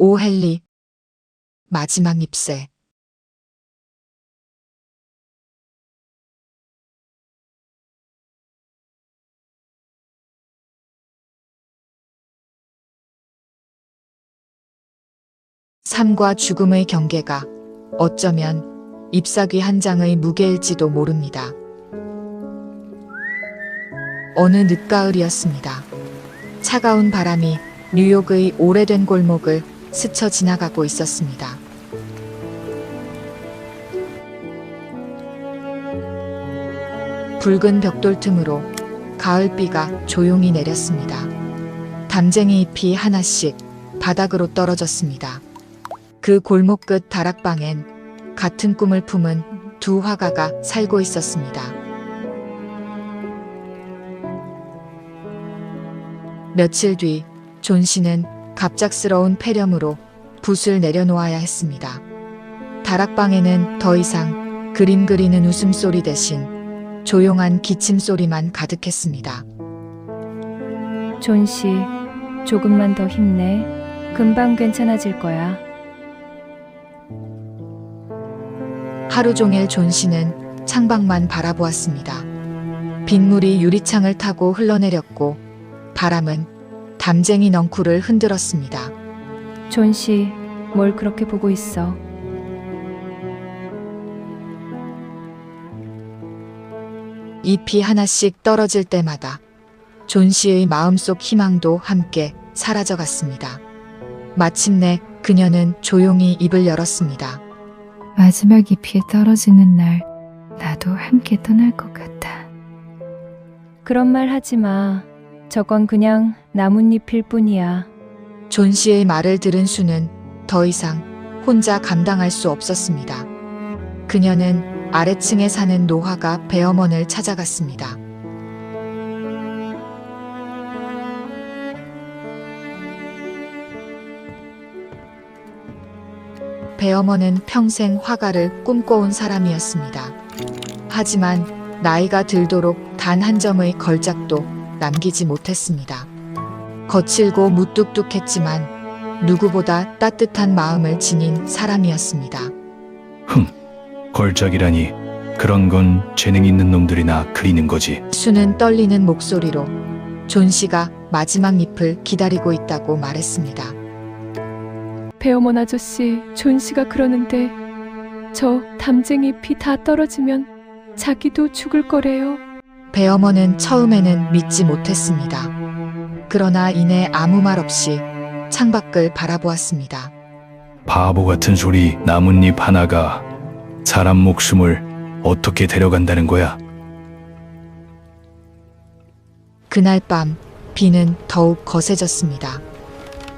오 헨리. 마지막 잎새. 삶과 죽음의 경계가 어쩌면 잎사귀 한 장의 무게일지도 모릅니다. 어느 늦가을이었습니다. 차가운 바람이 뉴욕의 오래된 골목을 스쳐 지나가고 있었습니다. 붉은 벽돌 틈으로 가을비가 조용히 내렸습니다. 담쟁이 잎이 하나씩 바닥으로 떨어졌습니다. 그 골목 끝 다락방엔 같은 꿈을 품은 두 화가가 살고 있었습니다. 며칠 뒤 존 씨는 갑작스러운 폐렴으로 붓을 내려놓아야 했습니다. 다락방에는 더 이상 그림 그리는 웃음소리 대신 조용한 기침소리만 가득했습니다. 존 씨, 조금만 더 힘내. 금방 괜찮아질 거야. 하루 종일 존 씨는 창밖만 바라보았습니다. 빗물이 유리창을 타고 흘러내렸고 바람은 담쟁이 넝쿨을 흔들었습니다. 존 씨, 뭘 그렇게 보고 있어? 잎이 하나씩 떨어질 때마다 존 씨의 마음속 희망도 함께 사라져갔습니다. 마침내 그녀는 조용히 입을 열었습니다. 마지막 잎이 떨어지는 날 나도 함께 떠날 것 같아. 그런 말 하지 마. 저건 그냥 나뭇잎일 뿐이야. 존 씨의 말을 들은 수는 더 이상 혼자 감당할 수 없었습니다. 그녀는 아래층에 사는 노화가 배어먼을 찾아갔습니다. 배어먼은 평생 화가를 꿈꿔온 사람이었습니다. 하지만 나이가 들도록 단 한 점의 걸작도 남기지 못했습니다. 거칠고 무뚝뚝했지만 누구보다 따뜻한 마음을 지닌 사람이었습니다. 걸작이라니. 그런 건 재능 있는 놈들이나 그리는 거지. 수는 떨리는 목소리로 존 씨가 마지막 잎을 기다리고 있다고 말했습니다. 배어먼 아저씨, 존 씨가 그러는데 저 담쟁이 잎이 다 떨어지면 자기도 죽을 거래요. 배어먼은 처음에는 믿지 못했습니다. 그러나 이내 아무 말 없이 창밖을 바라보았습니다. 바보 같은 소리. 나뭇잎 하나가 사람 목숨을 어떻게 데려간다는 거야? 그날 밤 비는 더욱 거세졌습니다.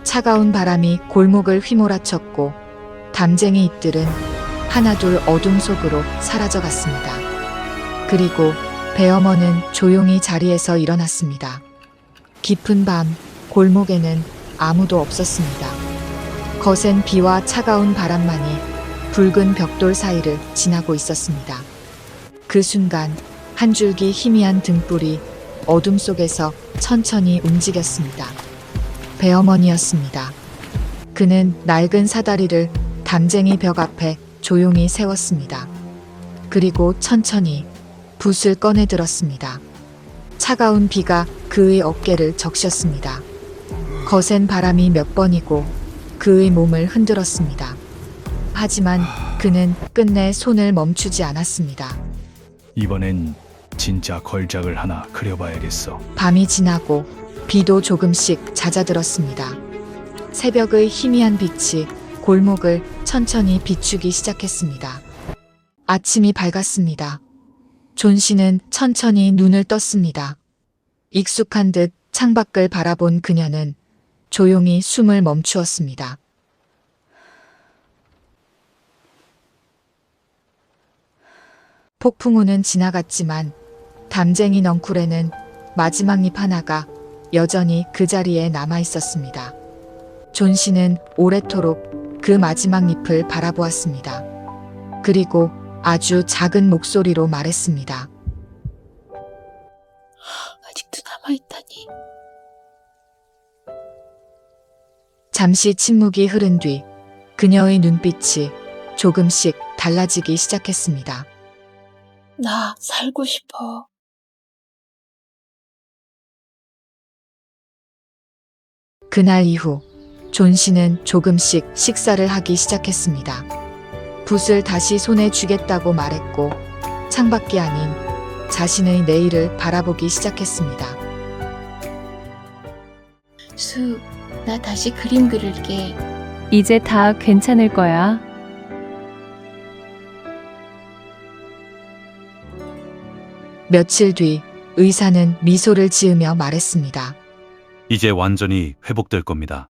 차가운 바람이 골목을 휘몰아쳤고 담쟁이 잎들은 하나둘 어둠 속으로 사라져갔습니다. 그리고 배어먼은 조용히 자리에서 일어났습니다. 깊은 밤 골목에는 아무도 없었습니다. 거센 비와 차가운 바람만이 붉은 벽돌 사이를 지나고 있었습니다. 그 순간 한 줄기 희미한 등불이 어둠 속에서 천천히 움직였습니다. 배어먼이었습니다. 그는 낡은 사다리를 담쟁이 벽 앞에 조용히 세웠습니다. 그리고 천천히 붓을 꺼내 들었습니다. 차가운 비가 그의 어깨를 적셨습니다. 거센 바람이 몇 번이고 그의 몸을 흔들었습니다. 하지만 그는 끝내 손을 멈추지 않았습니다. 이번엔 진짜 걸작을 하나 그려봐야겠어. 밤이 지나고 비도 조금씩 잦아들었습니다. 새벽의 희미한 빛이 골목을 천천히 비추기 시작했습니다. 아침이 밝았습니다. 존 씨는 천천히 눈을 떴습니다. 익숙한 듯 창밖을 바라본 그녀는 조용히 숨을 멈추었습니다. 폭풍우는 지나갔지만 담쟁이 넝쿨에는 마지막 잎 하나가 여전히 그 자리에 남아 있었습니다. 존 씨는 오래도록 그 마지막 잎을 바라보았습니다. 그리고 아주 작은 목소리로 말했습니다. 아직도 남아있다니. 잠시 침묵이 흐른 뒤 그녀의 눈빛이 조금씩 달라지기 시작했습니다. 나 살고 싶어. 그날 이후 존 씨는 조금씩 식사를 하기 시작했습니다. 붓을 다시 손에 쥐겠다고 말했고 창밖이 아닌 자신의 내일을 바라보기 시작했습니다. 수, 나 다시 그림 그릴게. 이제 다 괜찮을 거야. 며칠 뒤 의사는 미소를 지으며 말했습니다. 이제 완전히 회복될 겁니다.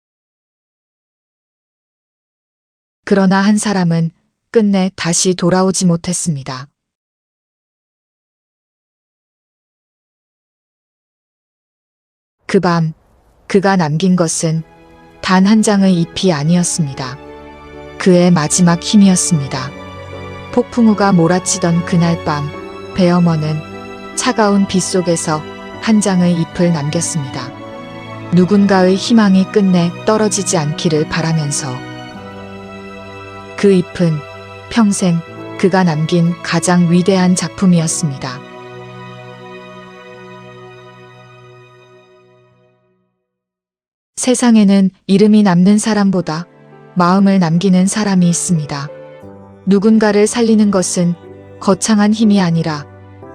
그러나 한 사람은 끝내 다시 돌아오지 못했습니다. 그 밤 그가 남긴 것은 단 한 장의 잎이 아니었습니다. 그의 마지막 힘이었습니다. 폭풍우가 몰아치던 그날 밤 배어머는 차가운 빛 속에서 한 장의 잎을 남겼습니다. 누군가의 희망이 끝내 떨어지지 않기를 바라면서 그 잎은 평생 그가 남긴 가장 위대한 작품이었습니다. 세상에는 이름이 남는 사람보다 마음을 남기는 사람이 있습니다. 누군가를 살리는 것은 거창한 힘이 아니라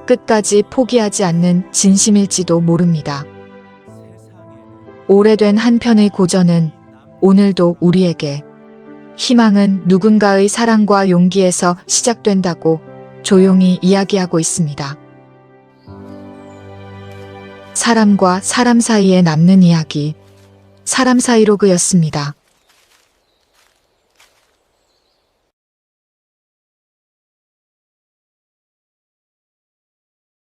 끝까지 포기하지 않는 진심일지도 모릅니다. 오래된 한 편의 고전은 오늘도 우리에게 희망은 누군가의 사랑과 용기에서 시작된다고 조용히 이야기하고 있습니다. 사람과 사람 사이에 남는 이야기, 사람 사이로그였습니다.